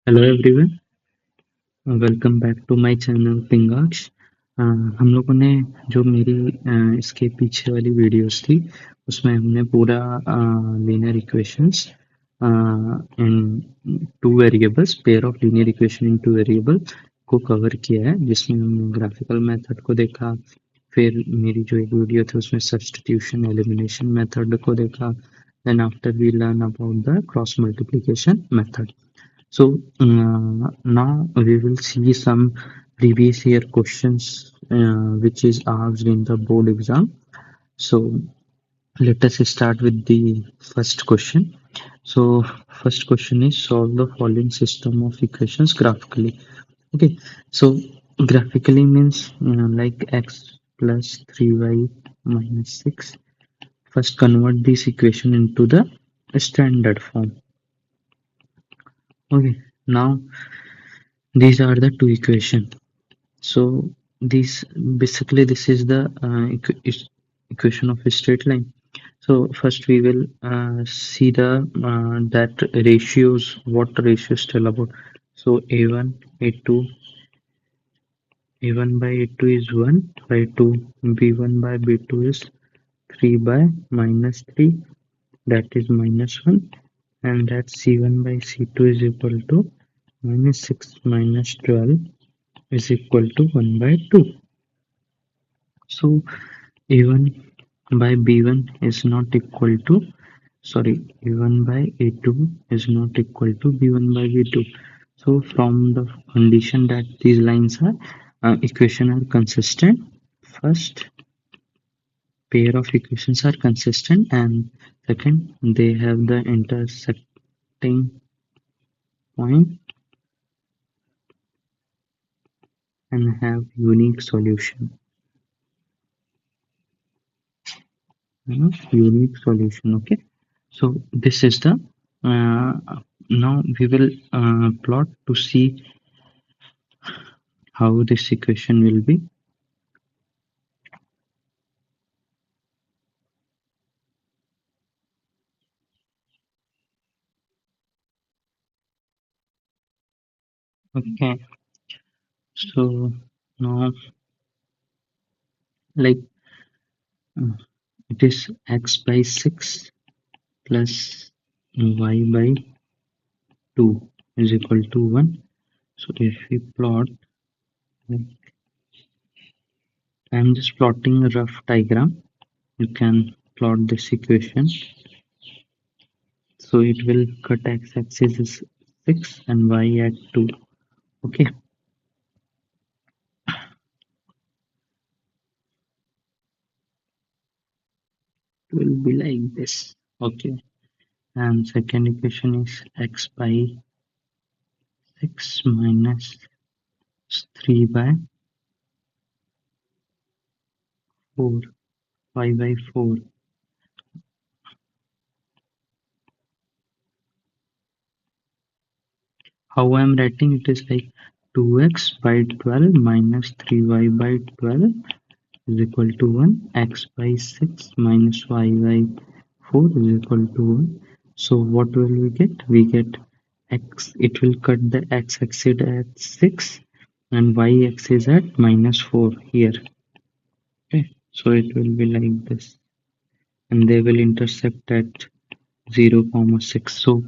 Hello everyone, welcome back to my channel Pingaksh. हम लोगों ने जो मेरी इसके पीछे वाली वीडियोस थी उसमें हमने पूरा linear equations in two variables, pair of linear equation in two variable को कवर किया है, जिसमें हमने ग्राफिकल मेथड को देखा। फिर मेरी जो एक वीडियो थी उसमें सब्स्टिट्यूशन एलिमिनेशन मेथड को देखा। Then after we learn about the cross multiplication method. So now we will see some previous year questions which is asked in the board exam. So let us start with the first question. So first question is solve the following system of equations graphically. Okay, so graphically means like x plus 3y minus 6. First convert this equation into the standard form. Okay, now these are the two equations. So this basically this is the equation of a straight line. So first we will see the that ratios, what ratios tell about. So a1, a2, a1 by a2 is 1 by 2, b1 by b2 is 3 by minus 3, that is minus 1, and that c1 by c2 is equal to minus 6 minus 12 is equal to 1 by 2. So a1 by b1 is not equal to, sorry, a1 by a2 is not equal to b1 by b2. So from the condition that these lines are equation are consistent, first pair of equations are consistent, and second they have the intersecting point and have unique solution. Unique solution. Okay, so this is the now we will plot to see how this equation will be. Okay, so now like it is x by 6 plus y by 2 is equal to 1. So if we plot, like, I'm just plotting a rough diagram. You can plot this equation. So it will cut x-axis is 6 and y at 2. Okay, it will be like this. Okay, and second equation is x by 6 minus 3 by 4, y by 4. How I am writing it is like 2x by 12 minus 3y by 12 is equal to 1. X by 6 minus y by 4 is equal to 1. So what will we get? We get x, it will cut the x-axis at 6 and y-axis at minus 4 here. Okay, so it will be like this, and they will intersect at 0, 6. So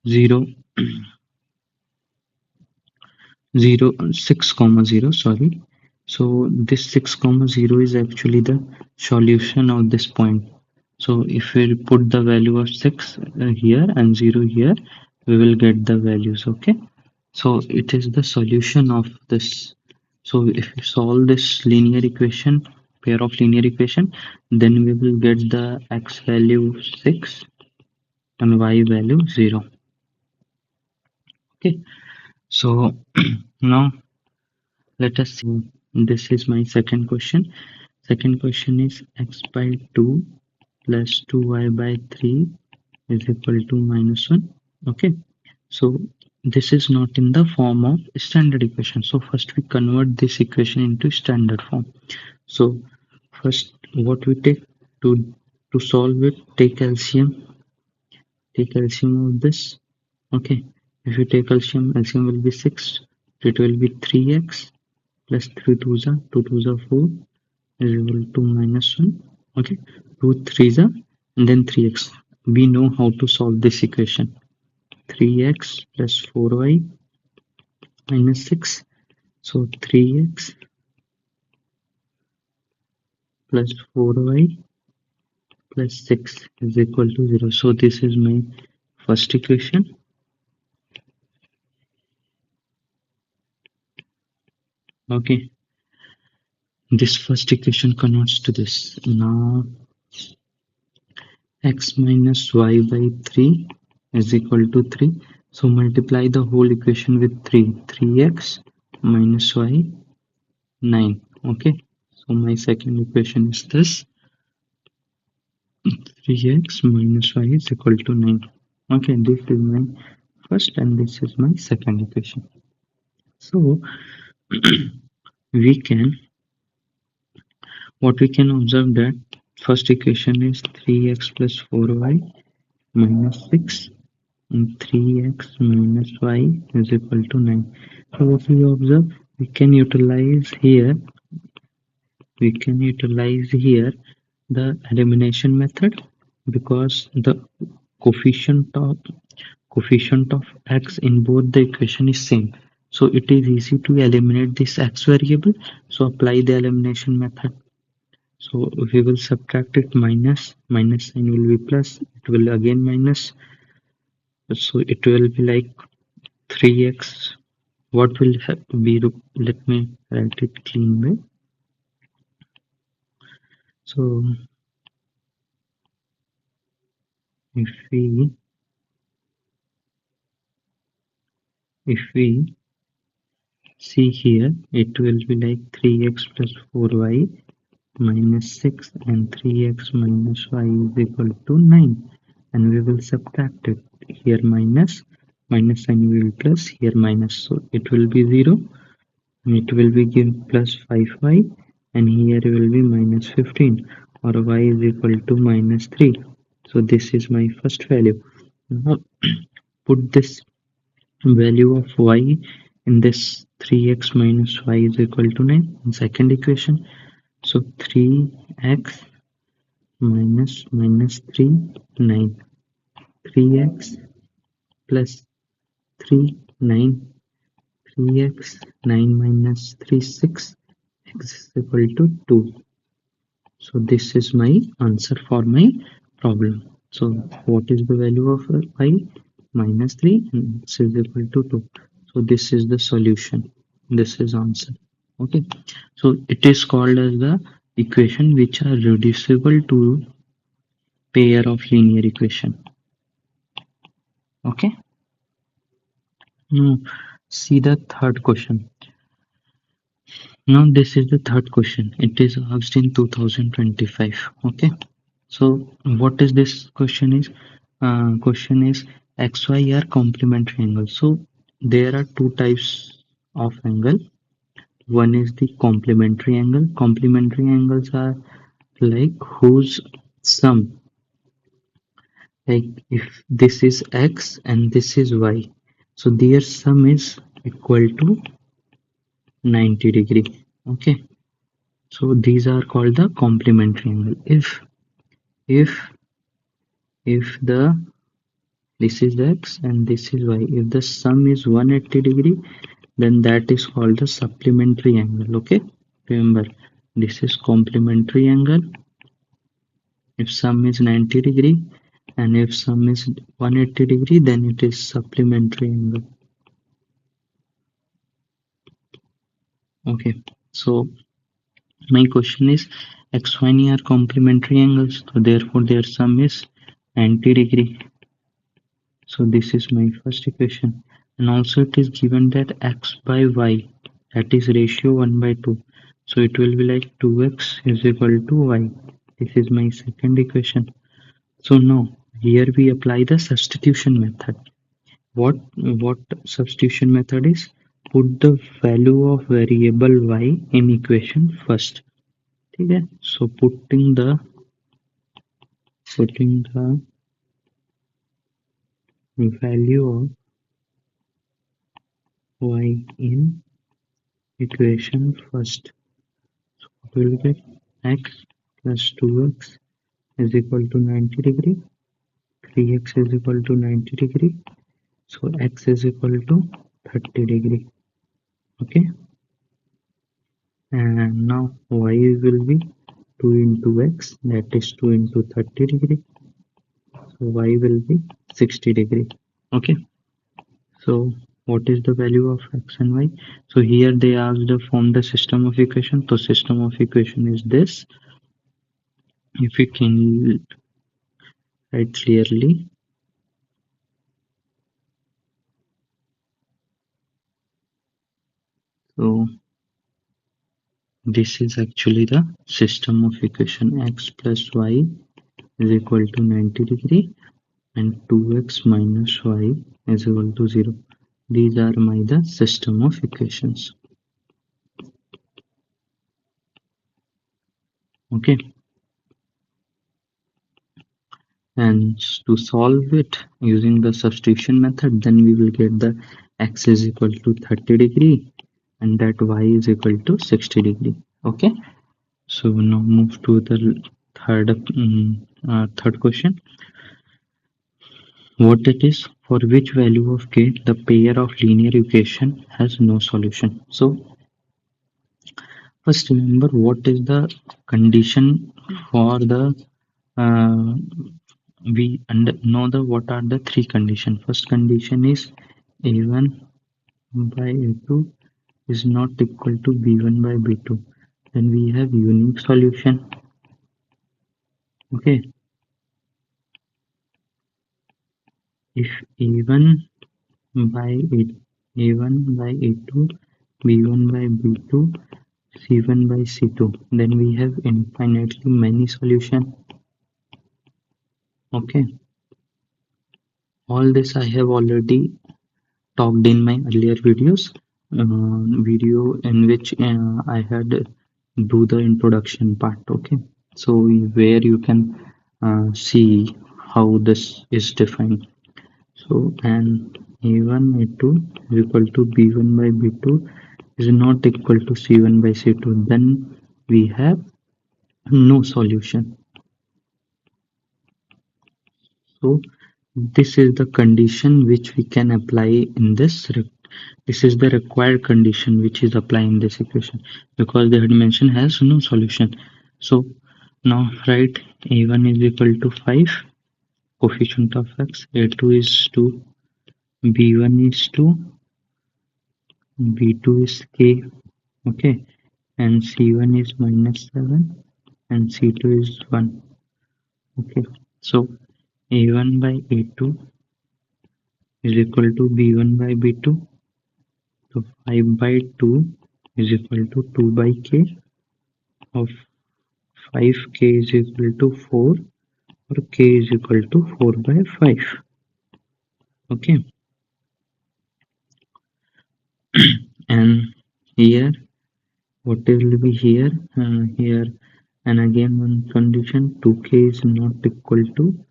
0 0 6 comma 0, sorry. So this 6 comma 0 is actually the solution of this point. So if we put the value of 6 here and 0 here, we will get the values. Okay, so it is the solution of this. So if we solve this linear equation, pair of linear equation, then we will get the x value 6 and y value 0. Okay, so now let us see. This is my second question. Second question is x by 2 plus 2y by 3 is equal to minus 1. Okay, so this is not in the form of standard equation. So first we convert this equation into standard form. So first what we take to solve it, take LCM of this. Okay, If you take LCM will be 6. It will be 3x plus 3 twos are 2 twos are 4 is equal to minus 1. Okay, 2 threes are and then 3x. We know how to solve this equation. 3x plus 4y minus 6. So 3x plus 4y plus 6 is equal to 0. So this is my first equation. Okay, this first equation converts to this. Now x minus y by 3 is equal to 3. So multiply the whole equation with 3. 3x minus y 9. Okay, so my second equation is this. 3x minus y is equal to 9. Okay, this is my first and this is my second equation. So we can what we can observe that first equation is 3x plus 4y minus 6 and 3x minus y is equal to 9. So what we observe, we can utilize here the elimination method because the coefficient of coefficient of x in both the equation is same. So it is easy to eliminate this x variable. So apply the elimination method. So we will subtract it minus sign will be plus. It will again minus. So it will be like 3x. What will be? Let me write it clean way. So if we see here, it will be like 3x plus 4y minus 6 and 3x minus y is equal to 9, and we will subtract it. Here minus sign will be plus, here minus, so it will be 0 and it will be given plus 5y, and here will be minus 15, or y is equal to minus 3. So this is my first value. Now put this value of y in this 3x minus y is equal to 9 in second equation. So 3x minus 3 9, 3x plus 3 9, 3x 9 minus 3 6, x is equal to 2. So this is my answer for my problem. So what is the value of y? Minus 3 and x is equal to 2. So this is the solution. This is answer. Okay. So it is called as the equation which are reducible to pair of linear equation. Okay. Now see the third question. Now this is the third question. It is asked in 2025. Okay. So what is this question is? Question is XY are complementary angles. So there are two types of angle. One is the complementary angle. Complementary angles are like whose sum, like if this is x and this is y, so their sum is equal to 90 degree. Okay, so these are called the complementary angle. If the this is x and this is y, if the sum is 180 degree, then that is called the supplementary angle. Okay, remember this is complementary angle if sum is 90 degree, and if sum is 180 degree, then it is supplementary angle. Okay, so my question is x, y are complementary angles, so therefore their sum is 90 degree. So this is my first equation, and also it is given that x by y, that is ratio 1 by 2, so it will be like 2x is equal to y. This is my second equation. So now here we apply the substitution method. What substitution method is? Put the value of variable y in equation first. Okay, so putting the value of y in equation first. So what will get? X plus 2x is equal to 90 degree. 3x is equal to 90 degree. So x is equal to 30 degree. Okay. And now y will be 2 into x, that is 2 into 30 degree. So y will be 60 degree. Okay. So what is the value of x and y? So here they asked to form the system of equation. So system of equation is this. If we can write clearly, so this is actually the system of equation. X plus y is equal to 90 degree and 2x minus y is equal to 0. These are the system of equations. Okay. And to solve it using the substitution method, then we will get the x is equal to 30 degree and that y is equal to 60 degree. Okay. So now move to the third question. What it is, for which value of k the pair of linear equation has no solution. So first remember what is the condition for the uh, know the what are the three conditions. First condition is a1 by a2 is not equal to b1 by b2. Then we have unique solution. Okay, if a1 by a1 by a2, b1 by b2, c1 by c2, then we have infinitely many solution. Okay, all this I have already talked in my earlier video in which I had do the introduction part. Okay, so where you can see how this is defined. So and a1 a2 is equal to b1 by b2 is not equal to c1 by c2, then we have no solution. So this is the condition which we can apply in this. This is the required condition which is applying this equation, because the dimension has no solution. So now write a1 is equal to 5, coefficient of x, a2 is 2, b1 is 2, b2 is k, okay, and c1 is minus 7 and c2 is 1. Okay, so a1 by a2 is equal to b1 by b2. So 5 by 2 is equal to 2 by k, of 5k is equal to 4, or k is equal to 4 by 5. Okay, and here what will be here? Here, and again one condition, 2k is not equal to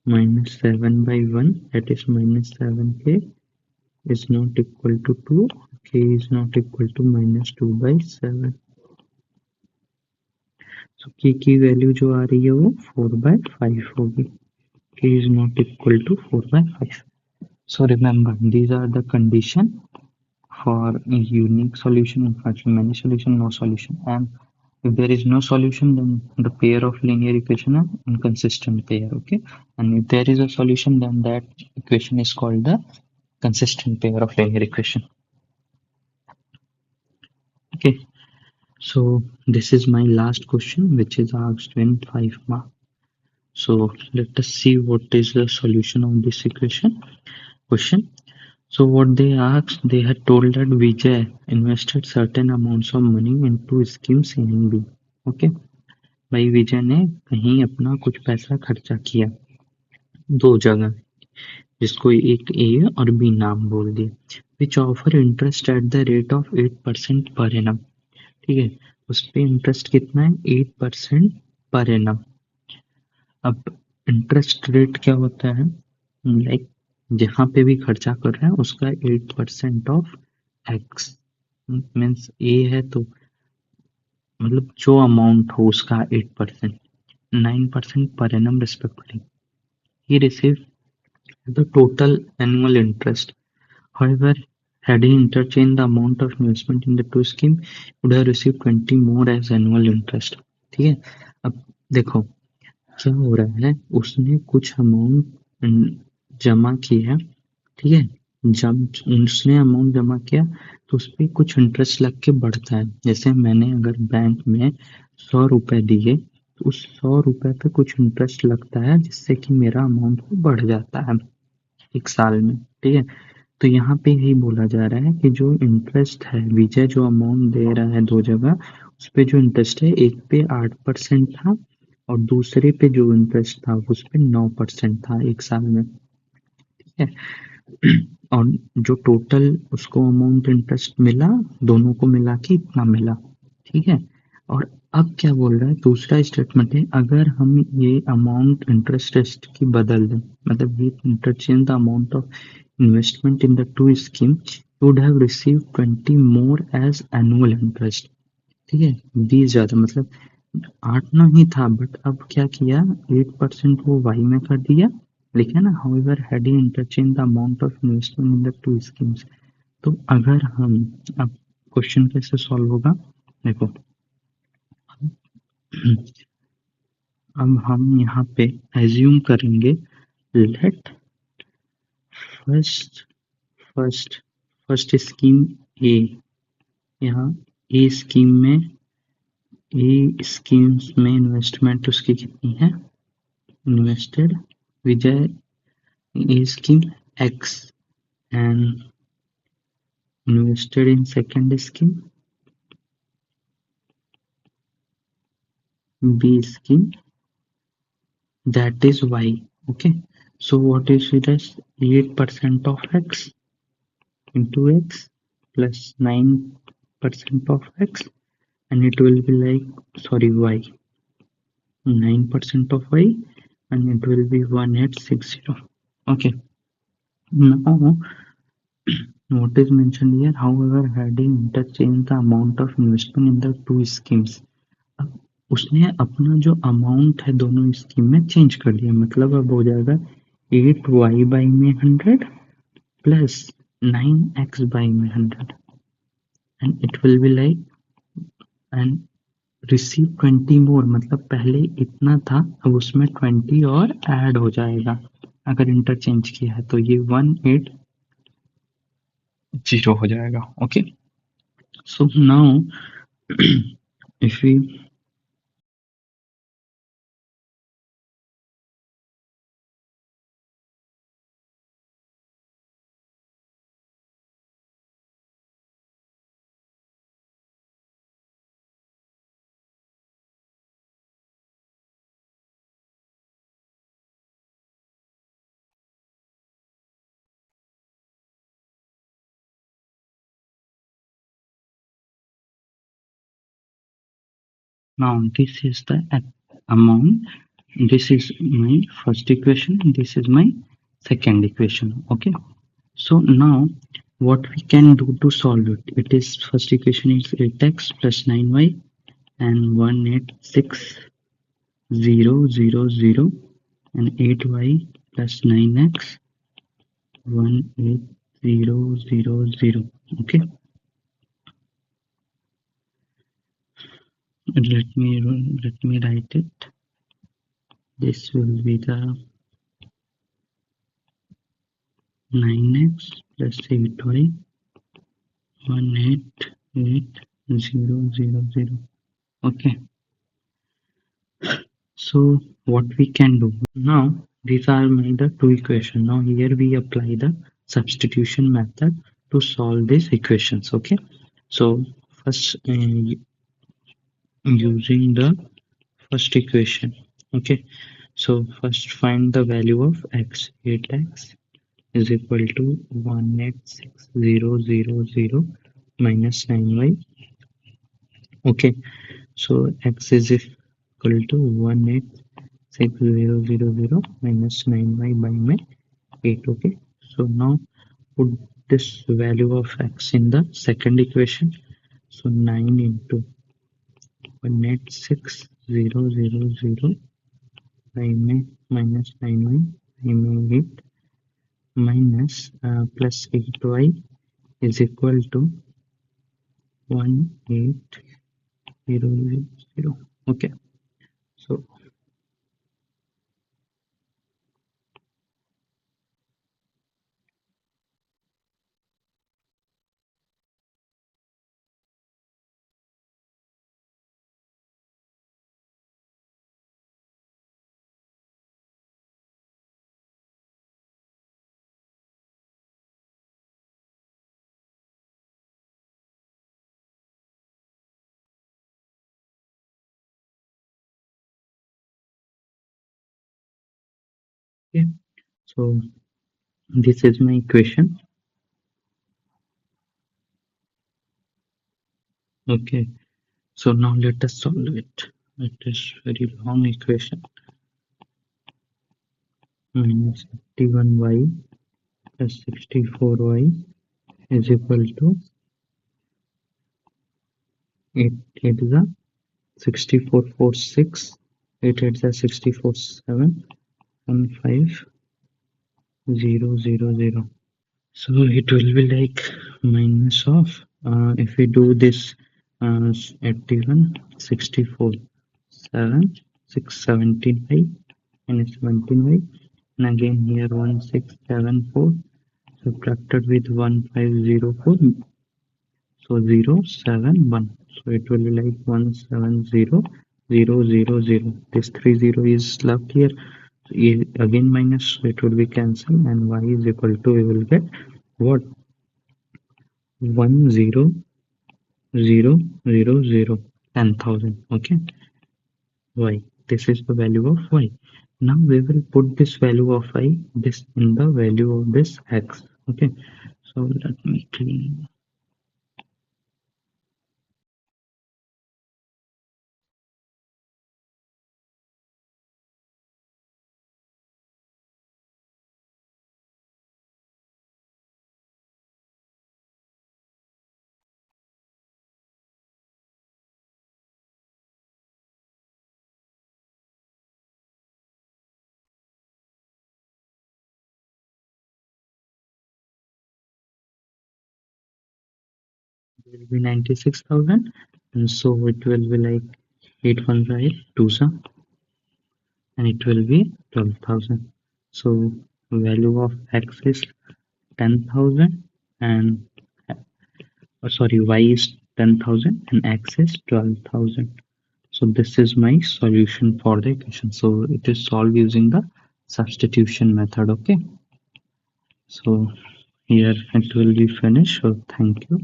minus 7 by 1, that is minus 7k is not equal to 2, k is not equal to minus 2 by 7. So k की value जो आ रही है वो 4 by 5 होगी. K is not equal to 4 by 5. So remember, these are the condition for a unique solution, in many solution, no solution. And if there is no solution, then the pair of linear equation are inconsistent pair. Okay, and if there is a solution, then that equation is called the consistent pair of linear equation. Okay, so this is my last question, which is asked in 5 marks. So let us see what is the solution of this question. So what they asked, they had told that Vijay invested certain amounts of money into schemes A and B. Okay, भाई विजय ने कहीं अपना कुछ पैसा खर्चा किया दो जगह, जिसको एक ए और बी नाम बोल दिया, which offer interest at the rate of 8% per annum. ठीक है, उस पे इंटरेस्ट कितना है? 8% पर एनम. अब इंटरेस्ट रेट क्या होता है? लाइक जहाँ पे भी खर्चा कर रहे हैं उसका 8% ऑफ एक्स मीन्स ए है तो मतलब जो अमाउंट हो उसका 8%, 9% per annum respectively. He received the total annual interest. However, had he interchanged the amount of investment in the two scheme, he would have received 20 more as annual interest. ठीक है, अब देखो क्या हो रहा है, उसने कुछ अमाउंट जमा की है, ठीक है, जब उसने अमाउंट जमा किया तो उस पे कुछ इंटरेस्ट लग के बढ़ता है। जैसे मैंने अगर बैंक में 100 रुपए दिए तो उस 100 रुपए पे कुछ इंटरेस्ट लगता है जिससे कि मेरा अमाउंट बढ़ जाता है एक साल में, ठीक है। तो यहाँ पे यही बोला जा रहा है कि जो इंटरेस्ट है, विजय जो अमाउंट दे रहा है दो जगह, उस पे जो इंटरेस्ट है एक पे 8% था और दूसरे पे जो इंटरेस्ट था उस पे 9% था एक साल में, ठीक है। और जो टोटल उसको अमाउंट इंटरेस्ट मिला, दोनों को मिला के इतना मिला, ठीक है। और अब क्या बोल रहा है, दूसरा स्टेटमेंट है, अगर हम ये अमाउंट इंटरेस्ट रेट की बदल दें, मतलब ये interchange the amount of investment in the two scheme would have receive 20 more as annual interest, ठीक है। 20 ज्यादा मतलब 8 ना ही था, बट अब क्या किया, 8% वो वाई में कर दिया, लिखा ना, however had he interchange the amount of investment in the to schemes. तो अगर हम अब क्वेश्चन कैसे सॉल्व होगा, देखो अब हम यहाँ पे एज्यूम करेंगे, let first first first scheme A, यहाँ ए स्कीम में, ए स्कीम्स में इन्वेस्टमेंट उसकी कितनी है, invested Vijay A scheme x and invested in second scheme B scheme, that is Y. Okay, so what is it as 8% of X into X plus 9% of X, and it will be like, sorry, Y, 9% of Y, and it will be 1860. Okay, now what is mentioned here, however, had he interchanged the amount of investment in the two schemes, उसने अपना जो amount है दोनों scheme में change कर दिया, मतलब अब हो जाएगा 8y बाई में 100 प्लस 9x बाई में 100 and it will be like and receive 20 मोर, मतलब पहले इतना था अब उसमें 20 और ऐड हो जाएगा अगर इंटरचेंज किया है, तो ये 180 हो जाएगा। Okay, so now if we now this is the amount, this is my first equation, this is my second equation. Okay, so now what we can do to solve it, it is first equation is 8x plus 9y and 186,000 and 8y plus 9x 18000. Okay, let me write it. This will be the 9x plus 8y 188,000. Okay, so what we can do now, these are my the two equations. Now here we apply the substitution method to solve these equations. Okay, so first using the first equation. Okay, so first find the value of x. 8x is equal to 186,000 minus 9y. Okay, so x is equal to 186,000 minus 9y by my 8. Okay, so now put this value of x in the second equation. So 9 into 186,000 I may minus 9y I may 8 minus plus 8y is equal to 18000. Okay, so okay, so this is my equation. Okay, so now let us solve it. It is very long equation. Minus 81y plus 64y is equal to 8 8 is a 64 4 6 8 8 is a 64 7 1 5 0 0 0. So it will be like minus of if we do this 81 64 7 6 17y minus 17y, and again here 1674 subtracted with 1504, so 071, so it will be like 170000. This 30 is left here, so again minus, so it will be cancelled, and y is equal to, we will get what, 10000, 10,000. Okay, y, this is the value of y. Now we will put this value of y, this in the value of this x. Okay, so let me clean. Will be 96,000, and so it will be like 8 1 right 2 and it will be 12,000. So value of x is 10,000, and sorry, y is 10,000 and x is 12,000. So this is my solution for the equation. So it is solved using the substitution method. Okay, so here it will be finished. So thank you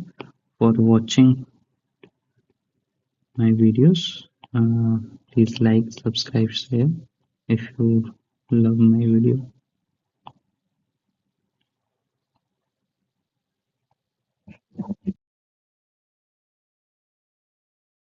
for watching my videos. Please like, subscribe, share if you love my video.